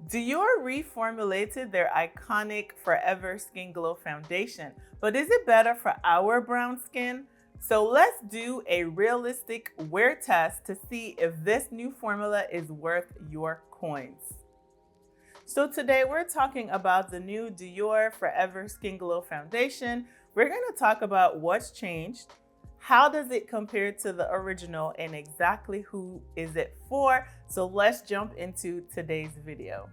Dior reformulated their iconic Forever Skin Glow foundation, but is it better for our brown skin? So let's do a realistic wear test to see if this new formula is worth your coins. So today we're talking about the new Dior Forever Skin Glow foundation. We're going to talk about what's changed, how does it compare to the original, and exactly who is it for. So let's jump into today's video.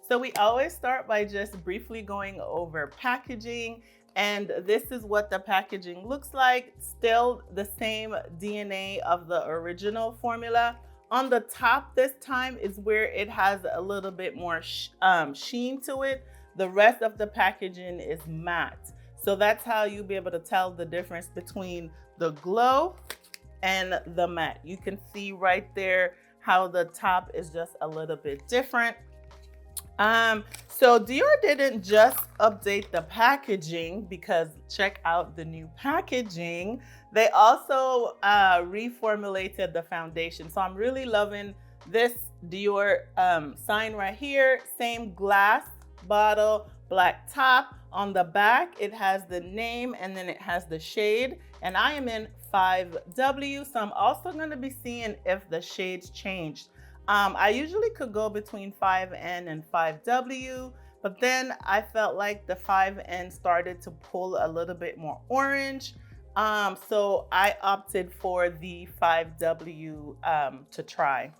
So we always start by just briefly going over packaging, and this is what the packaging looks like. Still the same DNA of the original formula. On the top this time is where it has a little bit more sheen to it. The rest of the packaging is matte. So that's how you'll be able to tell the difference between the glow and the matte. You can see right there how the top is just a little bit different. So Dior didn't just update the packaging, because check out the new packaging. They also reformulated the foundation. So I'm really loving this Dior sign right here. Same glass bottle, black top. On the back, it has the name and then it has the shade. And I am in 5W, so I'm also going to be seeing if the shades changed. I usually could go between 5N and 5W, but then I felt like the 5N started to pull a little bit more orange. So I opted for the 5W to try.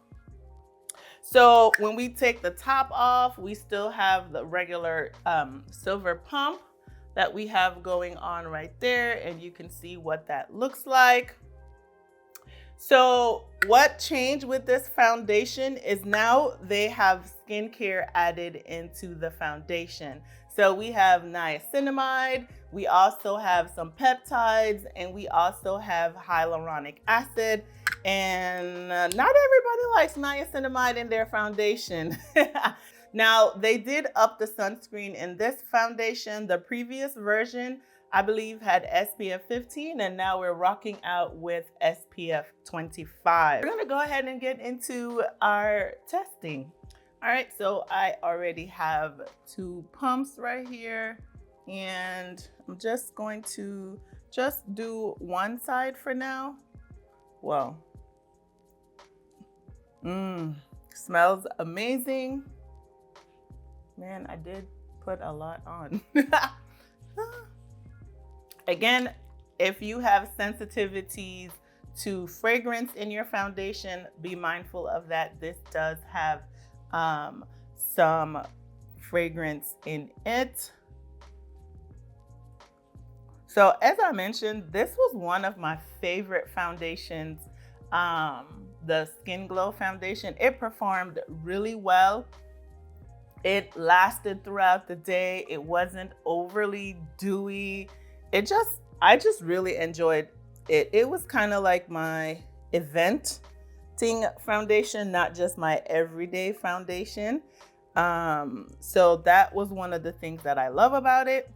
So when we take the top off, we still have the regular silver pump that we have going on right there, and you can see what that looks like. So what changed with this foundation is now they have skincare added into the foundation. So we have niacinamide, we also have some peptides, and we also have hyaluronic acid. And not everybody likes niacinamide in their foundation. Now, they did up the sunscreen in this foundation. The previous version, I believe, had SPF 15, and now we're rocking out with SPF 25. We're gonna go ahead and get into our testing. All right, so I already have 2 pumps right here, and I'm just going to do one side for now. Well, smells amazing. Man, I did put a lot on. Again, if you have sensitivities to fragrance in your foundation, be mindful of that. This does have some fragrance in it. So as I mentioned, this was one of my favorite foundations, the Skin Glow foundation. It performed really well. It lasted throughout the day. It wasn't overly dewy. I just really enjoyed it. It was kind of like my eventing foundation, not just my everyday foundation. So that was one of the things that I love about it.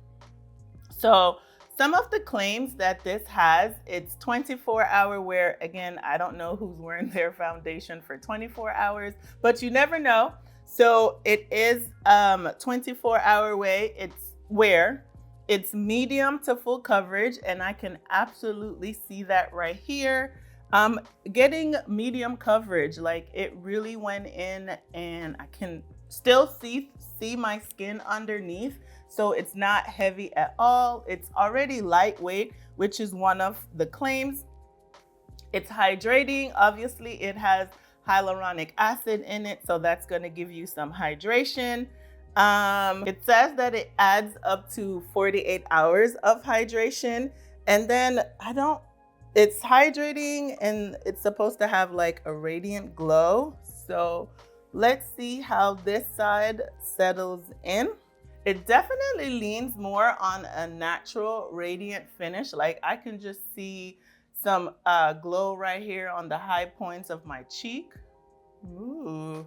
So some of the claims that this has, it's 24-hour wear. Again, I don't know who's wearing their foundation for 24 hours, but you never know. So it is 24-hour wear. It's medium to full coverage, and I can absolutely see that right here. Getting medium coverage, like it really went in, and I can still see my skin underneath. So it's not heavy at all. It's already lightweight, which is one of the claims. It's hydrating. Obviously, it has hyaluronic acid in it, so that's going to give you some hydration. It says that it adds up to 48 hours of hydration, and then it's hydrating, and it's supposed to have like a radiant glow. So let's see how this side settles in. It definitely leans more on a natural radiant finish. Like I can just see some glow right here on the high points of my cheek. Ooh,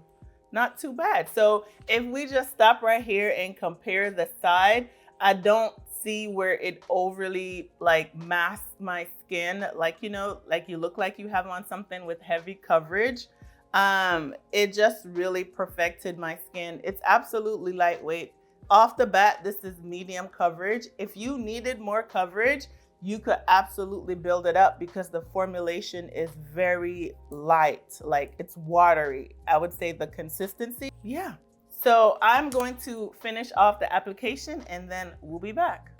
not too bad. So if we just stop right here and compare the side, I don't see where it overly like masks my skin. Like, you know, like you look like you have on something with heavy coverage. It just really perfected my skin. It's absolutely lightweight. Off the bat, this is medium coverage. If you needed more coverage, you could absolutely build it up because the formulation is very light, like it's watery. I would say the consistency, yeah. So I'm going to finish off the application and then we'll be back.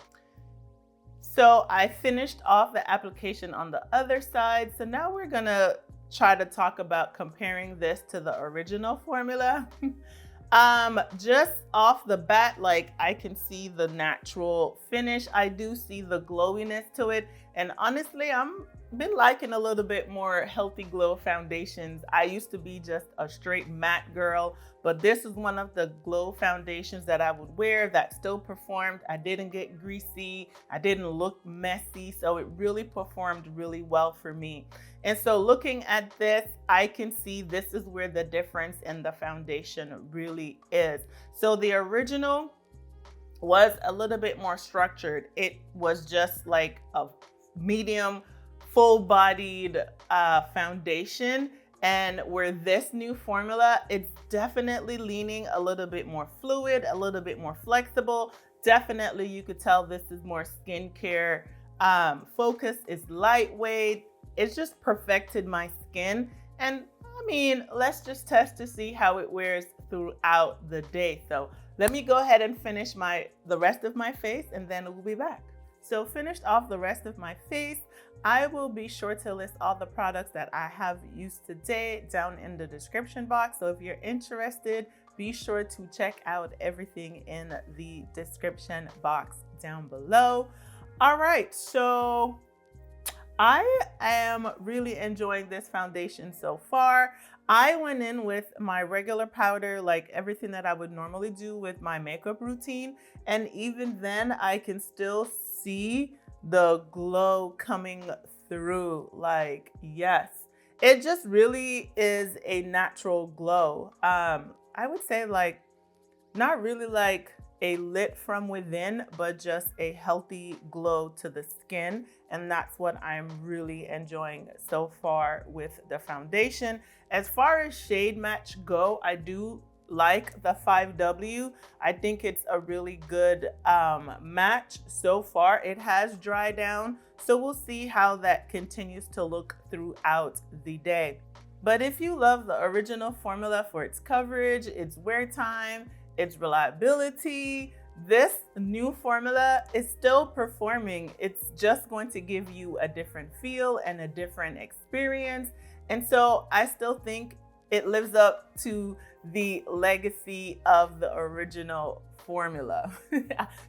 So I finished off the application on the other side. So now we're gonna try to talk about comparing this to the original formula. Just off the bat, like I can see the natural finish. I do see the glowiness to it. And honestly, I'm been liking a little bit more healthy glow foundations. I used to be just a straight matte girl, but this is one of the glow foundations that I would wear that still performed. I didn't get greasy. I didn't look messy. So it really performed really well for me. And so looking at this, I can see this is where the difference in the foundation really is. So the original was a little bit more structured. It was just like a medium, full-bodied foundation. And where this new formula, it's definitely leaning a little bit more fluid, a little bit more flexible. Definitely, you could tell this is more skincare focus. It's lightweight. It's just perfected my skin. And I mean, let's just test to see how it wears throughout the day. So let me go ahead and finish the rest of my face and then we'll be back. So finished off the rest of my face, I will be sure to list all the products that I have used today down in the description box. So if you're interested, be sure to check out everything in the description box down below. All right, so I am really enjoying this foundation so far. I went in with my regular powder, like everything that I would normally do with my makeup routine. And even then I can still see the glow coming through. Like, yes, it just really is a natural glow. I would say like, not really like a lit from within, but just a healthy glow to the skin. And that's what I'm really enjoying so far with the foundation. As far as shade match go, I do like the 5W. I think it's a really good match so far. It has dried down, so we'll see how that continues to look throughout the day. But if you love the original formula for its coverage, its wear time, its reliability, this new formula is still performing. It's just going to give you a different feel and a different experience. And so I still think it lives up to the legacy of the original formula.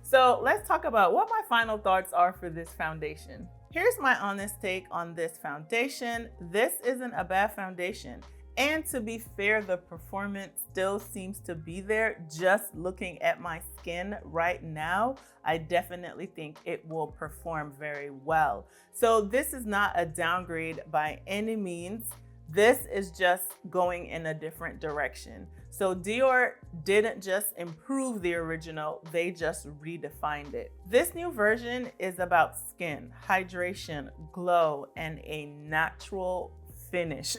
So let's talk about what my final thoughts are for this foundation. Here's my honest take on this foundation. This isn't a bad foundation. And to be fair, the performance still seems to be there. Just looking at my skin right now, I definitely think it will perform very well. So this is not a downgrade by any means. This is just going in a different direction. So Dior didn't just improve the original, they just redefined it. This new version is about skin, hydration, glow, and a natural finish.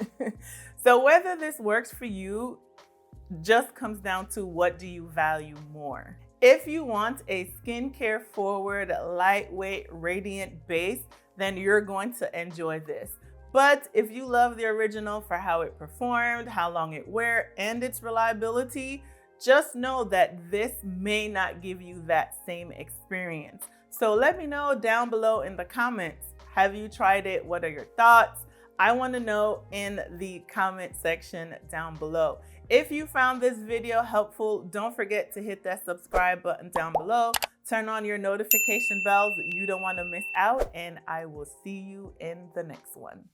So whether this works for you just comes down to what do you value more. If you want a skincare forward, lightweight, radiant base, then you're going to enjoy this. But if you love the original for how it performed, how long it wear, and its reliability, just know that this may not give you that same experience. So let me know down below in the comments. Have you tried it? What are your thoughts? I want to know in the comment section down below. If you found this video helpful, don't forget to hit that subscribe button down below. Turn on your notification bells. You don't want to miss out, and I will see you in the next one.